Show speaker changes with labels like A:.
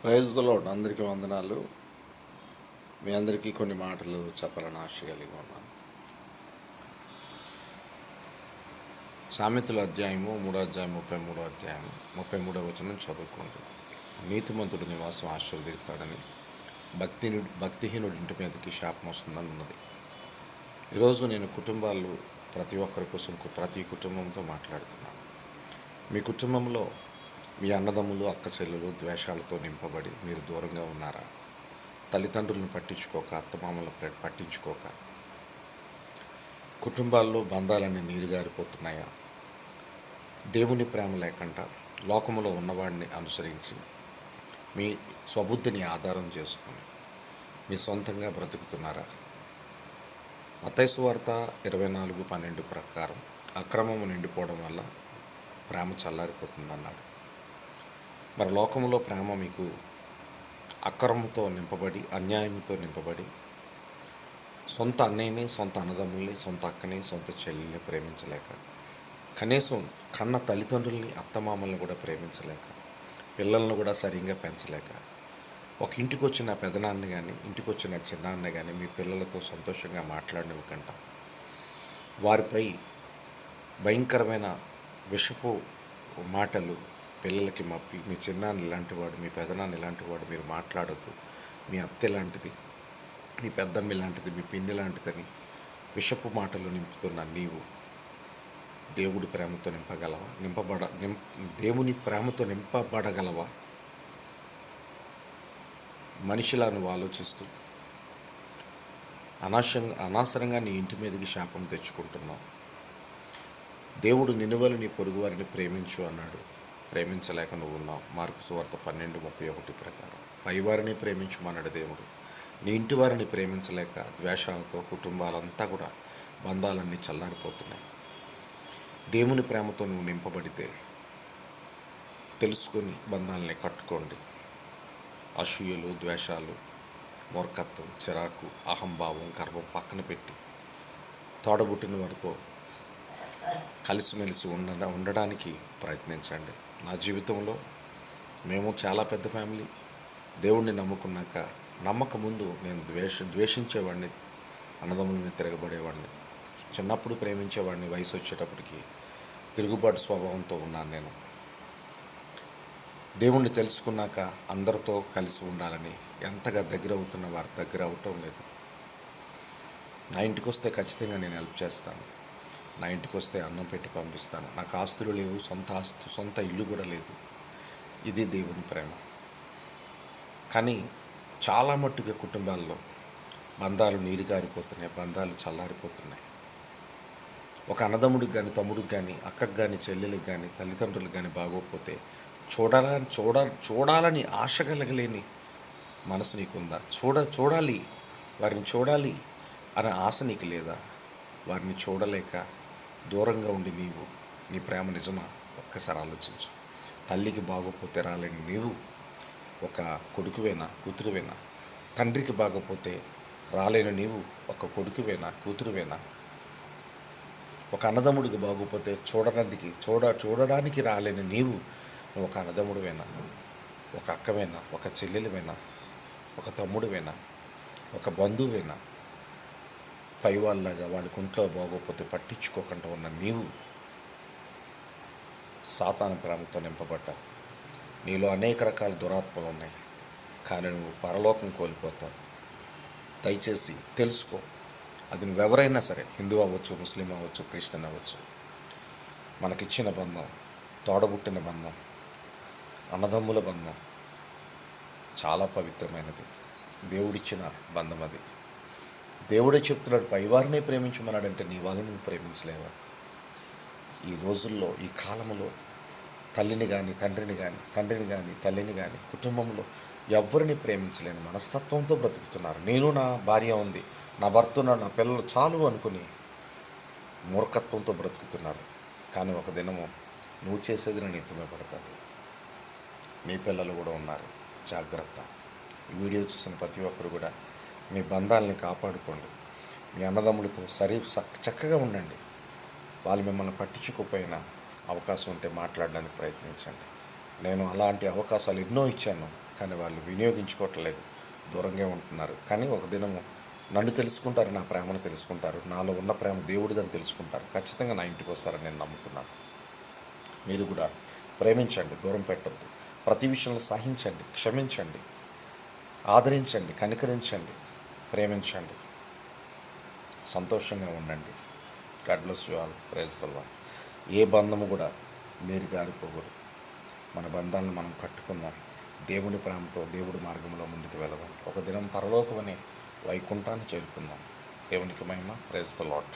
A: Praise the lord. అందరికీ వందనాలు. మీ అందరికీ కొన్ని మాటలు చెప్పాలని ఆశ కలిగి ఉన్నాను. సామెతల అధ్యాయము 33 వచనం చదువుకోండి. నీతిమంతుడి నివాసం ఆశీర్వదిస్తాడని భక్తిహీనుడి ఇంటి మీదకి శాపం వస్తుందని ఉన్నది. ఈరోజు నేను కుటుంబాలు ప్రతి ఒక్కరి కోసం ప్రతి కుటుంబంతో మాట్లాడుతున్నాను. మీ కుటుంబంలో మీ అన్నదమ్ములు అక్క చెల్లెలు ద్వేషాలతో నింపబడి మీరు దూరంగా ఉన్నారా? తల్లిదండ్రులను పట్టించుకోక, అత్తమామలను పట్టించుకోక కుటుంబాల్లో బంధాలన్నీ నీరుగారిపోతున్నాయా? దేవుని ప్రేమ లేకుండా లోకములో ఉన్నవాడిని అనుసరించి మీ స్వబుద్ధిని ఆధారం చేసుకుని మీ సొంతంగా బ్రతుకుతున్నారా? మత్తయి సువార్త 24:12 ప్రకారం అక్రమము నిండిపోవడం వల్ల ప్రేమ చల్లారిపోతుందన్నాడు. మరి లోకంలో ప్రేమ మీకు అక్రమంతో నింపబడి, అన్యాయంతో నింపబడి, సొంత అన్నయ్యని, సొంత అన్నదమ్ముల్ని, సొంత అక్కని, సొంత చెల్లిని ప్రేమించలేక, కనీసం కన్న తల్లిదండ్రుల్ని, అత్తమామల్ని కూడా ప్రేమించలేక, పిల్లలను కూడా సరిగ్గా పెంచలేక, ఒక ఇంటికి వచ్చిన పెదనాన్ని కానీ, ఇంటికి వచ్చిన చిన్నాన్న కానీ మీ పిల్లలతో సంతోషంగా మాట్లాడనివ్వకుండా వారిపై భయంకరమైన విషపు మాటలు పిల్లలకి మప్పి, మీ చిన్నాన్న ఇలాంటివాడు, మీ పెదనాన్న ఇలాంటివాడు, మీరు మాట్లాడొద్దు, మీ అత్త ఇలాంటిది, మీ పెద్దమ్మ ఇలాంటిది, మీ పిన్ని లాంటిదని విషపు మాటలు నింపుతున్న నీవు దేవుడి ప్రేమతో నింపగలవా? దేవుని ప్రేమతో నింపబడగలవా? మనిషిలా నువ్వు ఆలోచిస్తూ అనవసరంగా నీ ఇంటి మీదకి శాపం తెచ్చుకుంటున్నావు. దేవుడు నినువలు నీ పొరుగువారిని ప్రేమించు అన్నాడు. ప్రేమించలేక నువ్వు ఉన్నావు. మార్కు సువార్త 12:31 ప్రకారం పైవారిని ప్రేమించమన్నాడు దేవుడు. నీ ఇంటి వారిని ప్రేమించలేక ద్వేషాలతో కుటుంబాలంతా కూడా బంధాలన్నీ చల్లారిపోతున్నాయి. దేవుని ప్రేమతో నువ్వు నింపబడితే తెలుసుకొని బంధాలని కట్టుకోండి. అసూయలు, ద్వేషాలు, మూర్ఖత్వం, చిరాకు, అహంభావం, గర్వం పక్కన పెట్టి తోడబుట్టిన వారితో కలిసిమెలిసి ఉండడానికి ప్రయత్నించండి. నా జీవితంలో మేము చాలా పెద్ద ఫ్యామిలీ. దేవుణ్ణి నమ్ముకున్నాక నమ్మక ముందు నేను ద్వేషించేవాడిని, అన్నదమ్ములని తిరగబడేవాడిని, చిన్నప్పుడు ప్రేమించేవాడిని. వయసు వచ్చేటప్పటికి తిరుగుబాటు స్వభావంతో ఉన్నాను నేను. దేవుణ్ణి తెలుసుకున్నాక అందరితో కలిసి ఉండాలని ఎంతగా దగ్గర అవుతున్న వారి దగ్గర అవటం లేదు. నా ఇంటికి వస్తే ఖచ్చితంగా నేను హెల్ప్ చేస్తాను. నా ఇంటికి వస్తే అన్నం పెట్టి పంపిస్తాను. నాకు ఆస్తులు లేవు, సొంత ఇల్లు కూడా లేదు. ఇది దేవుని ప్రేమ. కానీ చాలా మట్టుగా కుటుంబాల్లో బంధాలు నీరుగారిపోతున్నాయి, బంధాలు చల్లారిపోతున్నాయి. ఒక అన్నదమ్ముడికి కానీ, తమ్ముడికి కానీ, అక్కకి కానీ, చెల్లెలకు కానీ, తల్లిదండ్రులకు కానీ బాగోకపోతే చూడాలని ఆశ కలగలేని మనసు నీకుందా? చూడాలి, వారిని చూడాలి అనే ఆశ నీకు లేదా? వారిని చూడలేక దూరంగా ఉండి నీ ప్రేమ నిజమా? ఒక్కసారి ఆలోచించు. తల్లికి బాగోపోతే రాలేని నీవు ఒక కొడుకువేనా, కూతురువేనా? తండ్రికి బాగోపోతే రాలేని నీవు ఒక కొడుకువేనా, కూతురువేనా? ఒక అన్నదమ్ముడికి బాగోపోతే చూడడానికి రాలేని నీవు ఒక అన్నదమ్ముడివేనా, ఒక అక్కవేనా, ఒక చెల్లెలివేనా, ఒక తమ్ముడివేనా, ఒక బంధువేనా? పై వాళ్ళలాగా వాళ్ళకి ఒంట్లో బాగోపోతే పట్టించుకోకుండా ఉన్న నీవు సాతాను ప్రేమతో నింపబడ్డా. నీలో అనేక రకాల దురాత్మలు ఉన్నాయి, కానీ నువ్వు పరలోకం కోల్పోతావు. దయచేసి తెలుసుకో. అది నువ్వెవరైనా సరే, హిందూ అవ్వచ్చు, ముస్లిం అవ్వచ్చు, క్రిస్టియన్ అవ్వచ్చు, మనకిచ్చిన బంధం, తోడబుట్టిన బంధం, అన్నదమ్ముల బంధం చాలా పవిత్రమైనది. దేవుడిచ్చిన బంధం అది. దేవుడే చెప్తున్నాడు, పైవారినే ప్రేమించమన్నాడంటే నీ వాళ్ళని నువ్వు ప్రేమించలేవా? ఈ రోజుల్లో, ఈ కాలంలో తల్లిని కానీ, తండ్రిని కానీ, తల్లిని కానీ, కుటుంబంలో ఎవరిని ప్రేమించలేని మనస్తత్వంతో బ్రతుకుతున్నారు. నేను, నా భార్య ఉంది, నా భర్త ఉన్నాడు, నా పిల్లలు చాలు అనుకుని మూర్ఖత్వంతో బ్రతుకుతున్నారు. కానీ ఒక దినము నువ్వు చేసేది నేను ఎత్తుమే పడుతుంది. మీ పిల్లలు కూడా ఉన్నారు, జాగ్రత్త. ఈ వీడియో చూసిన ప్రతి ఒక్కరు కూడా మీ బంధాలని కాపాడుకోండి. మీ అన్నదమ్ములతో చక్కగా ఉండండి. వాళ్ళు మిమ్మల్ని పట్టించుకోకపోయినా అవకాశం ఉంటే మాట్లాడడానికి ప్రయత్నించండి. నేను అలాంటి అవకాశాలు ఎన్నో ఇచ్చాను. కానీ వాళ్ళు వినియోగించుకోవట్లేదు, దూరంగా ఉంటున్నారు. కానీ ఒక దినము నన్ను తెలుసుకుంటారు, నా ప్రేమను తెలుసుకుంటారు, నాలో ఉన్న ప్రేమ దేవుడిదని తెలుసుకుంటారు. ఖచ్చితంగా నా ఇంటికి వస్తారని నేను నమ్ముతున్నాను. మీరు కూడా ప్రేమించండి, దూరం పెట్టొద్దు. ప్రతి విషయంలో సహించండి, క్షమించండి, ఆదరించండి, కనికరించండి, ప్రేమించండి, సంతోషంగా ఉండండి. God bless you all. Praise the Lord. ఏ బంధము కూడా నీరు గారిపోకూడదు. మన బంధాలను మనం కట్టుకుందాం. దేవుని ప్రేమతో దేవుడి మార్గంలో ముందుకు వెళదాం. ఒక దినం పరలోకమని వైకుంఠాన్ని చేరుకుందాం. దేవునికి మహిమ. Praise the lord.